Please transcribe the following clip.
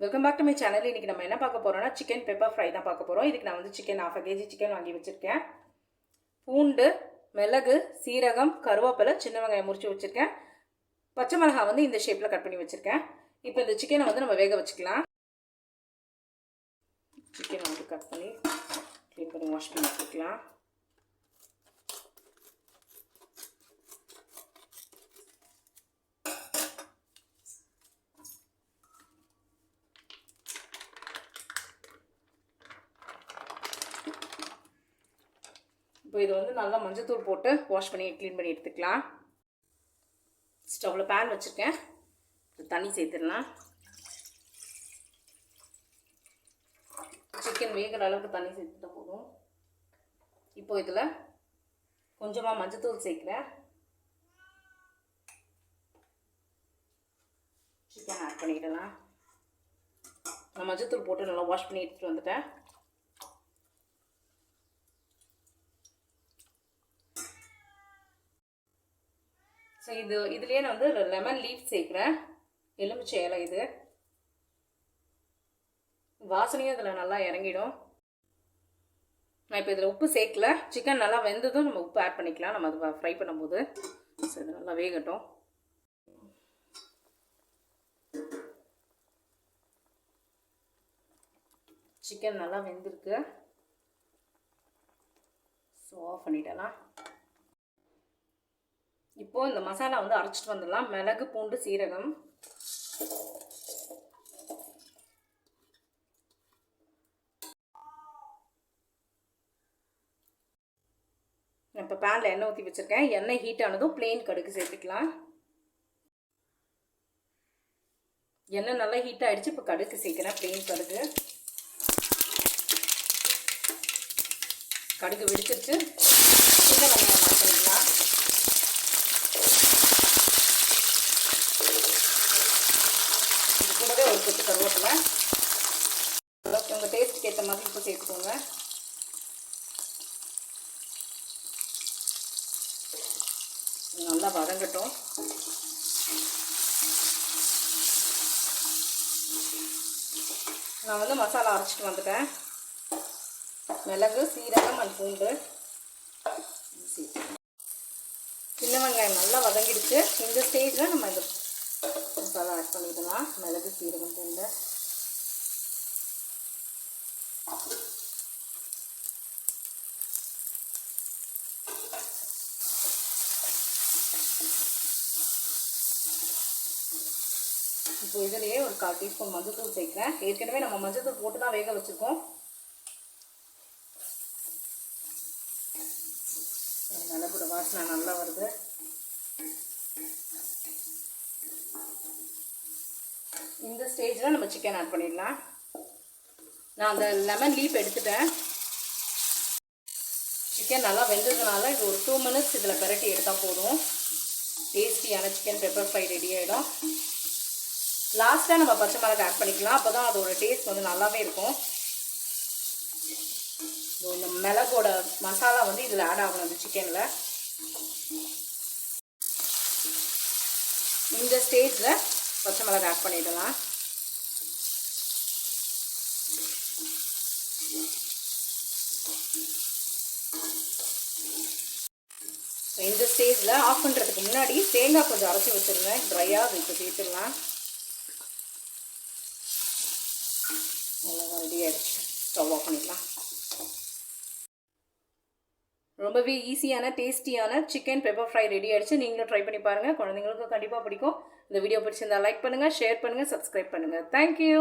Welcome back to my channel. இன்றைக்கி நம்ம என்ன பார்க்க போகிறோம்னா சிக்கன் பெப்பர் ஃப்ரை தான் பார்க்க போகிறோம். இதுக்கு நான் வந்து சிக்கன் 1/2 kg சிக்கன் வாங்கி வச்சுருக்கேன். பூண்டு, மிளகு, சீரகம், கருவேப்பிலை, சின்ன வெங்காயம் முறிச்சு வச்சுருக்கேன். பச்சை மிளகாய் வந்து இந்த ஷேப்பில் கட் பண்ணி வச்சுருக்கேன். இப்போ இந்த சிக்கனை வந்து நம்ம வேக வச்சுக்கலாம். சிக்கனை வந்து கட் பண்ணி க்ளீன் பண்ணி வாஷ் பண்ணி வச்சுக்கலாம். இப்போ இது வந்து நல்லா மஞ்சத்தூள் போட்டு வாஷ் பண்ணி க்ளீன் பண்ணி எடுத்துக்கலாம். ஸ்டவ்வில் பேன் வச்சுருக்கேன். தண்ணி சேர்த்துடலாம். சிக்கன் வேகிற அளவுக்கு தண்ணி சேர்த்துட்டா போதும். இப்போ இதில் கொஞ்சமாக மஞ்சத்தூள் சேர்க்குறேன். சிக்கன் ஆட் பண்ணிடலாம். நான் மஞ்சத்தூள் போட்டு நல்லா வாஷ் பண்ணி எடுத்துகிட்டு வந்துட்டேன். ஸோ இதுலேயே நான் வந்து லெமன் லீஃப் சேர்க்குறேன். எலுமிச்சை இலை. இது வாசனையும் இதில் நல்லா இறங்கிடும். நான் இப்போ இதில் உப்பு சேர்க்கல. சிக்கன் நல்லா வெந்ததும் நம்ம உப்பு ஆட் பண்ணிக்கலாம். நம்ம அதை ஃப்ரை பண்ணும்போது. ஸோ இது நல்லா வேகட்டும். சிக்கன் நல்லா வெந்திருக்கு. ஸோ ஆஃப் பண்ணிடலாம். இப்போது இந்த மசாலா வந்து அரைச்சிட்டு வந்துடலாம். மிளகு, பூண்டு, சீரகம், இப்போ பேனில் எண்ணெய் ஊற்றி வச்சுருக்கேன். எண்ணெய் ஹீட் ஆனதும் பிளெயின் கடுகு சேர்த்துக்கலாம். எண்ணெய் நல்லா ஹீட் ஆகிடுச்சு. இப்போ கடுகு சேர்க்குறேன். பிளெயின் கடுகு. கடுகு வெடிச்சிருச்சு. சின்ன வெங்காயம் ஆட் பண்ணிக்கலாம். இது கூடவே ஒரு கொத்து கருவேப்பிலை. உங்கள் டேஸ்ட்டுக்கு ஏற்ற மாதிரி இப்போ சேர்த்துக்கோங்க. நல்லா வதங்கட்டும். நான் வந்து மசாலா அரைச்சிட்டு வந்துட்டேன். மிளகு, சீரகம் அண்ட் பூண்டு. சின்ன வெங்காயம் நல்லா வதங்கிடுச்சு. இந்த ஸ்டேஜில் நம்ம இந்த மசாலா ஆட் பண்ணிடலாம். மிளகு, சீரகம், பூண்டு. இப்போ இதிலேயே ஒரு 1/4 டீஸ்பூன் மஞ்சத்தூள் சேர்க்குறேன். ஏற்கனவே நம்ம மஞ்சத்தூள் போட்டு தான் வேக வச்சுருக்கோம். மிளகுட வாசனை நல்லா வருது. இந்த ஸ்டேஜில் நம்ம சிக்கன் ஆட் பண்ணிடலாம். நான் அந்த லெமன் லீஃப் எடுத்துட்டேன். சிக்கன் நல்லா வெந்ததுனால இது ஒரு 2 minutes இதில் பிரட்டி எடுத்தால் போதும். டேஸ்டியான சிக்கன் பெப்பர் ஃப்ரை ரெடி ஆகிடும். லாஸ்ட்டாக நம்ம பச்சை மிளகாய் ஆட் பண்ணிக்கலாம். அப்போ தான் அதோட டேஸ்ட் வந்து நல்லாவே இருக்கும். இந்த மிளகோட மசாலா வந்து இதில் ஆட் ஆகணும் இந்த சிக்கனில். இந்த ஸ்டேஜில் பச்சை மிளகாய் ஆட் பண்ணிடலாம். இந்த ஸ்டேஜில் ஆஃப் பண்ணுறதுக்கு முன்னாடி தேங்காய் கொஞ்சம் அரைச்சி வச்சுருந்தேன் ட்ரையாக. அது இப்போ சேர்த்துடலாம். அவ்வளோதான், ரெடி ஆகிடுச்சு. ஸ்டவ் ஆஃப் பண்ணிக்கலாம். ரொம்பவே ஈஸியான டேஸ்டியான சிக்கன் பெப்பர் ஃப்ரை ரெடி ஆகிடுச்சு. நீங்களும் ட்ரை பண்ணி பாருங்கள். குழந்தைங்களுக்கும் கண்டிப்பாக பிடிக்கும். இந்த வீடியோ பிடிச்சிருந்தா லைக் பண்ணுங்கள், ஷேர் பண்ணுங்கள், சப்ஸ்கிரைப் பண்ணுங்கள். தேங்க்யூ.